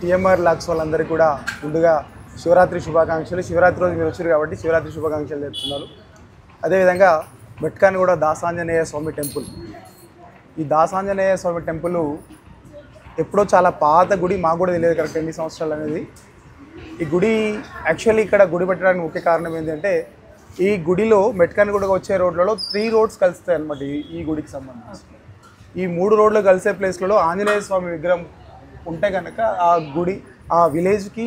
TMR lakhs వాళ్ళందరికీ కూడా ముందుగా శివరాత్రి శుభాకాంక్షలు. శివరాత్రి రోజు మీరు వచ్చారు కాబట్టి శివరాత్రి శుభాకాంక్షలు చెప్తున్నారు. అదేవిధంగా మెట్కాన్ కూడా దాసాంజనేయ స్వామి టెంపుల్. ఈ దాసాంజనేయ స్వామి టెంపుల్ ఎప్పుడో చాలా పాత గుడి, మాకు కూడా తెలియదు కరెక్ట్ ఎన్ని సంవత్సరాలు అనేది. ఈ గుడి యాక్చువల్లీ ఇక్కడ గుడి పెట్టడానికి ముఖ్య కారణం ఏంటంటే ఈ గుడిలో మెట్కాన్ కూడా వచ్చే రోడ్లలో 3 రోడ్స్ కలుస్తాయి అన్నమాట. ఈ గుడికి సంబంధించి ఈ 3 రోడ్లు కలిసే ప్లేస్లలో ఆంజనేయ స్వామి విగ్రహం ఉంటే కనుక ఆ గుడి ఆ విలేజ్కి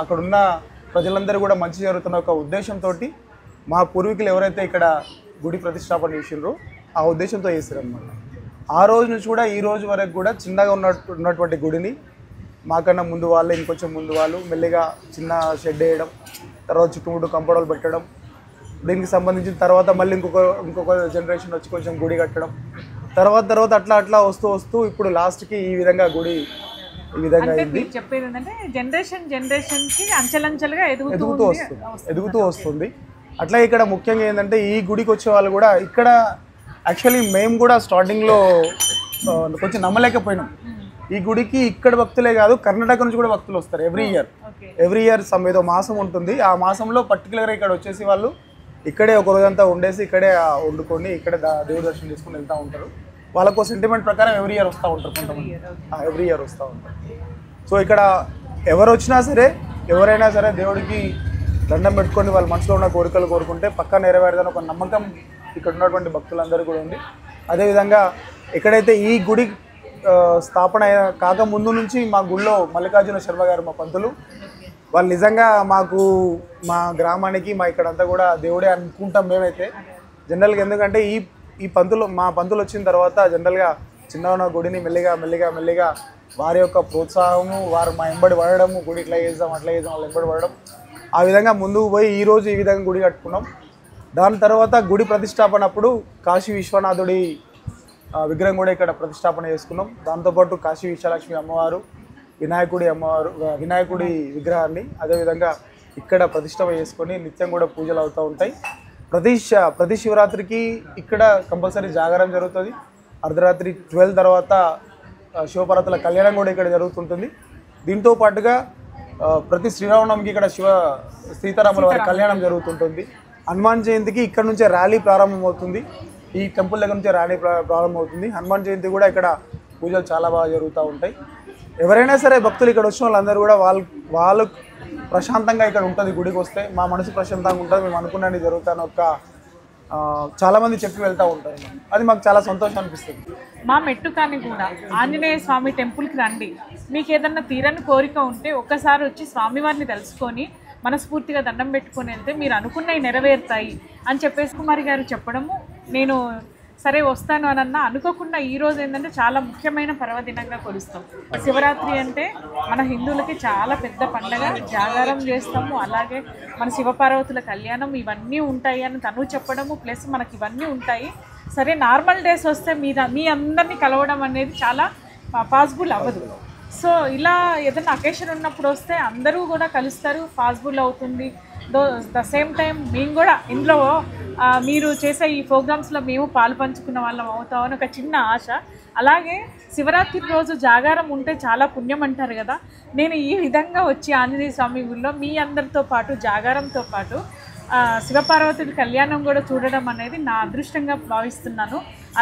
అక్కడున్న ప్రజలందరూ కూడా మంచి జరుగుతున్న ఒక ఉద్దేశంతో మా పూర్వీకులు ఎవరైతే ఇక్కడ గుడి ప్రతిష్టాపన చేసినారో ఆ ఉద్దేశంతో చేశారనమాట. ఆ రోజు నుంచి కూడా ఈ రోజు వరకు కూడా చిన్నగా ఉన్నటువంటి గుడిని మాకన్నా ముందు వాళ్ళు ఇంకొంచెం ముందు వాళ్ళు మెల్లిగా చిన్న షెడ్ వేయడం, తర్వాత చుట్టుముట్టు కంపౌండ్లు పెట్టడం, దీనికి సంబంధించిన తర్వాత మళ్ళీ ఇంకొక జనరేషన్ వచ్చి కొంచెం గుడి కట్టడం, తర్వాత అట్లా వస్తూ ఇప్పుడు లాస్ట్కి ఈ విధంగా గుడి ఈ విధంగా చెప్పేది ఏంటంటే జనరేషన్ కి అంచెలంచెలుగా ఎదుగుతూ వస్తుంది. అట్లా ఇక్కడ ముఖ్యంగా ఏంటంటే ఈ గుడికి వచ్చే వాళ్ళు కూడా ఇక్కడ యాక్చువల్లీ మేము కూడా స్టార్టింగ్లో కొంచెం నమ్మలేకపోయినాం. ఈ గుడికి ఇక్కడ భక్తులే కాదు కర్ణాటక నుంచి కూడా భక్తులు వస్తారు ఎవ్రీ ఇయర్ ఏదో మాసం ఉంటుంది. ఆ మాసంలో పర్టికులర్గా ఇక్కడ వచ్చేసి వాళ్ళు ఇక్కడే ఒక రోజంతా ఉండేసి ఇక్కడే వండుకొని ఇక్కడే దేవుడి దర్శనం చేసుకుని వెళ్తూ ఉంటారు. వాళ్ళకు సెంటిమెంట్ ప్రకారం ఎవ్రీ ఇయర్ వస్తూ ఉంటారు, కొంతమంది ఎవ్రీ ఇయర్ వస్తూ ఉంటారు. సో ఇక్కడ ఎవరు వచ్చినా సరే ఎవరైనా సరే దేవుడికి దండం పెట్టుకొని వాళ్ళ మనసులో ఉన్న కోరికలు కోరుకుంటే పక్కా నెరవేరదని ఒక నమ్మకం ఇక్కడ ఉన్నటువంటి భక్తులందరూ కూడా ఉంది. అదేవిధంగా ఎక్కడైతే ఈ గుడి స్థాపన కాక ముందు నుంచి మా గుడిలో మల్లికార్జున శర్మ గారు మా పంతులు వాళ్ళు నిజంగా మాకు మా గ్రామానికి మా ఇక్కడంతా కూడా దేవుడే అనుకుంటాం మేమైతే జనరల్గా. ఎందుకంటే మా పంతులు వచ్చిన తర్వాత జనరల్గా చిన్న గుడిని మెల్లిగా వారి యొక్క ప్రోత్సాహము, వారు మా ఎంబడి పడడము, గుడి ఇట్లా చేద్దాం అట్లా చేద్దాం వాళ్ళు ఎంబడి పడడం, ఆ విధంగా ముందుకు పోయి ఈరోజు ఈ విధంగా గుడి కట్టుకున్నాం. దాని తర్వాత గుడి ప్రతిష్టాపన అప్పుడు కాశీ విశ్వనాథుడి విగ్రహం కూడా ఇక్కడ ప్రతిష్టాపన చేసుకున్నాం. దాంతోపాటు కాశీ విశాలక్ష్మి అమ్మవారు, వినాయకుడి విగ్రహాన్ని అదేవిధంగా ఇక్కడ ప్రతిష్ట చేసుకొని నిత్యం కూడా పూజలు అవుతూ ఉంటాయి. ప్రతి శివరాత్రికి ఇక్కడ కంపల్సరీ జాగారం జరుగుతుంది. అర్ధరాత్రి 12 తర్వాత శివపార్వతుల కళ్యాణం కూడా ఇక్కడ జరుగుతుంటుంది. దీంతో పాటుగా ప్రతి శ్రీరామనవమికి ఇక్కడ సీతారాముల వారి కళ్యాణం జరుగుతుంటుంది. హనుమాన్ జయంతికి ఇక్కడ నుంచే ర్యాలీ ప్రారంభమవుతుంది. ఈ టెంపుల్ దగ్గర నుంచే ర్యాలీ ప్రారంభమవుతుంది. హనుమాన్ జయంతి కూడా ఇక్కడ పూజలు చాలా బాగా జరుగుతూ ఉంటాయి. ఎవరైనా సరే భక్తులు ఇక్కడ వచ్చిన వాళ్ళందరూ కూడా వాళ్ళు ప్రశాంతంగా ఇక్కడ ఉంటుంది. గుడికి వస్తే మా మనసు ప్రశాంతంగా ఉంటుంది, మేము అనుకున్నది జరుగుతాను చాలామంది చెప్పి వెళ్తూ ఉంటారు. అది మాకు చాలా సంతోషం అనిపిస్తుంది. మా మెట్టుకాని కూడా ఆంజనేయ స్వామి టెంపుల్కి రండి, మీకు ఏదన్నా తీరని కోరిక ఉంటే ఒక్కసారి వచ్చి స్వామివారిని తెలుసుకొని మనస్ఫూర్తిగా దండం పెట్టుకొని వెళ్తే మీరు అనుకున్నవి నెరవేరుతాయి అని చెప్పేసి కుమారి గారు చెప్పడము, నేను సరే వస్తాను అని అన్నా అనుకోకుండా ఈరోజు ఏంటంటే చాలా ముఖ్యమైన పర్వదినంగా కొలుస్తాం. శివరాత్రి అంటే మన హిందువులకి చాలా పెద్ద పండగ, జాగారం చేస్తాము. అలాగే మన శివపార్వతుల కళ్యాణం ఇవన్నీ ఉంటాయి అని తను చెప్పడము, ప్లస్ మనకి ఇవన్నీ ఉంటాయి. సరే నార్మల్ డేస్ వస్తే మీ అందరినీ కలవడం అనేది చాలా పాసిబుల్ అవ్వదు. సో ఇలా ఏదైనా అకేషన్ ఉన్నప్పుడు వస్తే అందరూ కూడా కలుస్తారు, పాసిబుల్ అవుతుంది. ద సేమ్ టైం మేము కూడా ఇందులో మీరు చేసే ఈ ప్రోగ్రామ్స్లో మేము పాలు పంచుకున్న వాళ్ళం అవుతామని ఒక చిన్న ఆశ. అలాగే శివరాత్రి రోజు జాగారం ఉంటే చాలా పుణ్యం అంటారు కదా, నేను ఈ విధంగా వచ్చి ఆంజనేయ స్వామి ఊళ్ళో మీ అందరితో పాటు జాగారంతో పాటు శివపార్వతుడి కళ్యాణం కూడా చూడడం అనేది నా అదృష్టంగా భావిస్తున్నాను.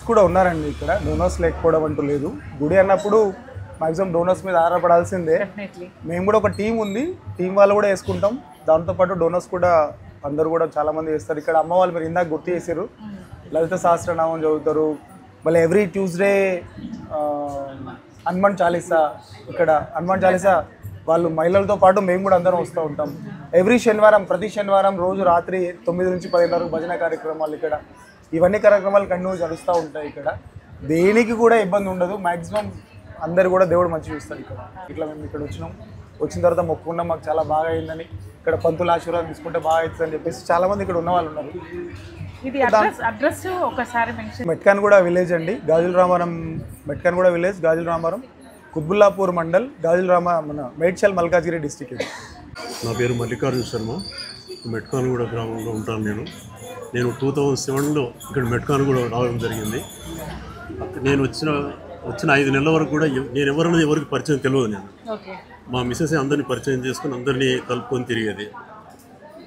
కూడా ఉన్నారండి ఇక్కడ డోనర్స్ లేకపోవడం అంటూ లేదు. గుడి అన్నప్పుడు మ్యాక్సిమం డోనర్స్ మీద ఆధారపడాల్సిందే. మేము కూడా ఒక టీం ఉంది, టీం వాళ్ళు కూడా వేసుకుంటాం. దాంతోపాటు డోనర్స్ కూడా అందరూ కూడా చాలామంది వేస్తారు. ఇక్కడ అమ్మ వాళ్ళు మీరు ఇందాక గుర్తు చేశారు, లలిత సహస్రనామం చదువుతారు. మళ్ళీ ఎవ్రీ ట్యూస్డే హనుమాన్ చాలీసా, ఇక్కడ హనుమాన్ చాలీసా వాళ్ళు మహిళలతో పాటు మేము కూడా అందరం వస్తూ ఉంటాం. ప్రతి శనివారం రోజు రాత్రి 9 నుంచి 10 వరకు భజన కార్యక్రమాలు ఇక్కడ ఇవన్నీ కార్యక్రమాలు కంటిన్యూ జరుగుతూ ఉంటాయి. ఇక్కడ దేనికి కూడా ఇబ్బంది ఉండదు. మ్యాక్సిమం అందరు కూడా దేవుడు మంచి చూస్తారు. ఇట్లా మేము ఇక్కడ వచ్చిన తర్వాత మొక్కుకున్నాం, మాకు చాలా బాగా అయిందని, ఇక్కడ పంతుల ఆశీర్వాదం తీసుకుంటే బాగా అవుతుంది అని చెప్పేసి చాలామంది ఇక్కడ ఉన్న వాళ్ళు ఉన్నారు. మెట్కాన్గూడ విలేజ్ అండి, మెట్కాన్గూడ విలేజ్ గాజుల రామారం, కుత్బుల్లాపూర్ మండల్, మన మేడ్చల్ మల్కాజ్గిరి డిస్టిక్. నా పేరు మల్లికార్జున శర్మ, మెట్కాన్గూడ గ్రామంలో ఉంటాను. నేను 2007లో ఇక్కడ మెట్కాన్గూడ రావడం జరిగింది. నేను వచ్చిన 5 నెలల వరకు కూడా నేను ఎవరన్నది ఎవరికి పరిచయం తెలియదు. మా మిస్సెస్ అందరినీ పరిచయం చేసుకుని అందరినీ కలుపుకొని తిరిగేది.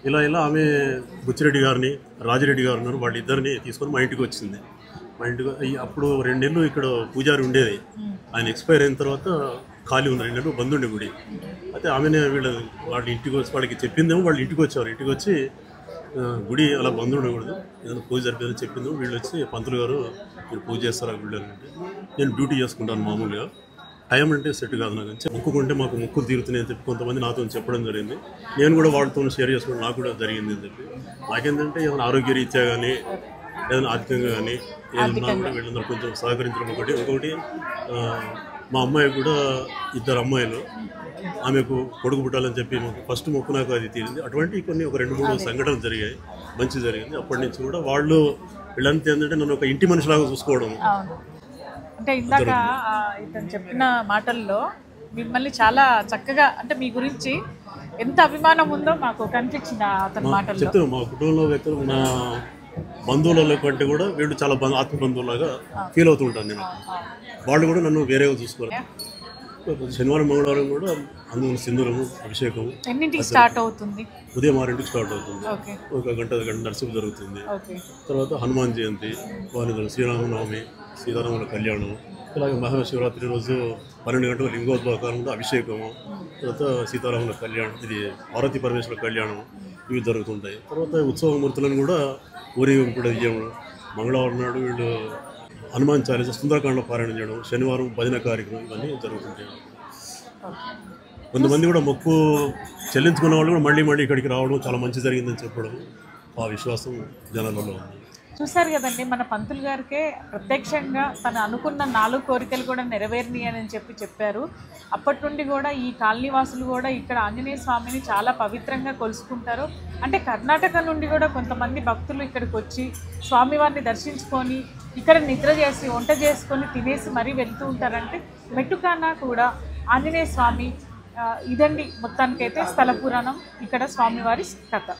ఇలా ఆమె బుచ్చిరెడ్డి గారిని, రాజిరెడ్డి గారు ఉన్నారు, వాళ్ళిద్దరిని తీసుకొని మా ఇంటికి వచ్చింది. మా ఇంటికి అప్పుడు 2 నెలలు ఇక్కడ పూజారి ఉండేది. ఆయన ఎక్స్పైర్ అయిన తర్వాత ఖాళీ ఉంది, 2 నెలలు బంద్ ఉండే గుడి. అయితే ఆమెనే వాళ్ళ ఇంటికి వచ్చి వాళ్ళకి చెప్పిందేమో, వాళ్ళు ఇంటికి వచ్చారు. ఇంటికి వచ్చి గుడి అలా బంద్ ఉండకూడదు, ఏదైనా పూజ జరిపేదని చెప్పిందేమో. వీళ్ళు వచ్చి పంతులు గారు మీరు పూజ చేస్తారా గుళ్ళు అంటే, నేను డ్యూటీ చేసుకుంటాను మామూలుగా, టైం అంటే సెట్ కాదు నాకు. మొక్కుకుంటే మాకు మొక్కులు తీరుతున్నాయని చెప్పి కొంతమంది నాతో చెప్పడం జరిగింది. నేను కూడా వాళ్ళతో షేర్ చేసుకోవడం నాకు కూడా జరిగింది అని చెప్పి. నాకేంటంటే ఏమైనా ఆరోగ్య రీత్యా కానీ ఏదైనా ఆర్థికంగా కానీ ఏదన్నా కూడా వీళ్ళందరూ కొంచెం సహకరించడం ఇంకొకటి మా అమ్మాయి కూడా 2 అమ్మాయిలు, ఆమెకు కొడుకు పుట్టాలని చెప్పి ఫస్ట్ మొక్కు నాకు అది తీరింది. అటువంటి కొన్ని ఒక 2-3 సంఘటనలు జరిగాయి, మంచి జరిగింది. అప్పటి నుంచి కూడా వాళ్ళు వీళ్ళంతా ఏంటంటే నన్ను ఒక ఇంటి మనిషిలాగా చూసుకోవడం. అంటే ఇందాక ఇతను చెప్పిన మాటల్లో మిమ్మల్ని చాలా చక్కగా, అంటే మీ గురించి ఎంత అభిమానం ఉందో మాకు కనిపించింది అతని మాటల్లో. చెప్తాను, మా కుటుంబంలో వ్యక్తులు, నా బంధువుల కంటే కూడా వీళ్ళు చాలా ఆత్మ బంధువులాగా ఫీల్ అవుతూ ఉంటాను నేను. వాళ్ళు కూడా నన్ను వేరేగా చూసుకోవాలి. శనివారం మంగళవారం కూడా అందులో సింధూరము, అభిషేకము. ఎన్నింటికి స్టార్ట్ అవుతుంది? ఉదయం 6 స్టార్ట్ అవుతుంది. ఒక గంట నరసింహ జరుగుతుంది. తర్వాత హనుమాన్ జయంతి, శ్రీరామనవమి, సీతారాముల కళ్యాణం, అలాగే మహాశివరాత్రి రోజు 12 గంటల లింగోద్భాకాలంలో అభిషేకము, తర్వాత సీతారాముల కళ్యాణం, ఇది పార్వతీ పరమేశ్వర కళ్యాణం, ఇవి జరుగుతుంటాయి. తర్వాత ఉత్సవమూర్తులను కూడా ఊరేగింపు కూడా ఇవ్వడం. మంగళవారం నాడు వీళ్ళు హనుమాన్ చాలీస, సుందరకాండ పారాయణ చేయడం, శనివారం భజన కార్యక్రమం, ఇవన్నీ జరుగుతుంటాయి. కొంతమంది కూడా మొక్కు చెల్లించుకున్న వాళ్ళు కూడా మళ్ళీ ఇక్కడికి రావడం, చాలా మంచి జరిగిందని చెప్పడం, ఆ విశ్వాసం జనాలలో ఉంది. చూసారు కదండి, మన పంతులు గారికే ప్రత్యక్షంగా తను అనుకున్న 4 కోరికలు కూడా నెరవేరినాయని చెప్పారు. అప్పటి నుండి కూడా ఈ కాలనీవాసులు కూడా ఇక్కడ ఆంజనేయ స్వామిని చాలా పవిత్రంగా కొలుసుకుంటారు. అంటే కర్ణాటక నుండి కూడా కొంతమంది భక్తులు ఇక్కడికి వచ్చి స్వామివారిని దర్శించుకొని ఇక్కడ నిద్ర చేసి వంట చేసుకొని తినేసి మరీ వెళ్తూ ఉంటారంటే మెట్టుకాన కూడా ఆంజనేయ స్వామి. ఇదండి మొత్తానికైతే స్థల పురాణం, ఇక్కడ స్వామివారి కథ.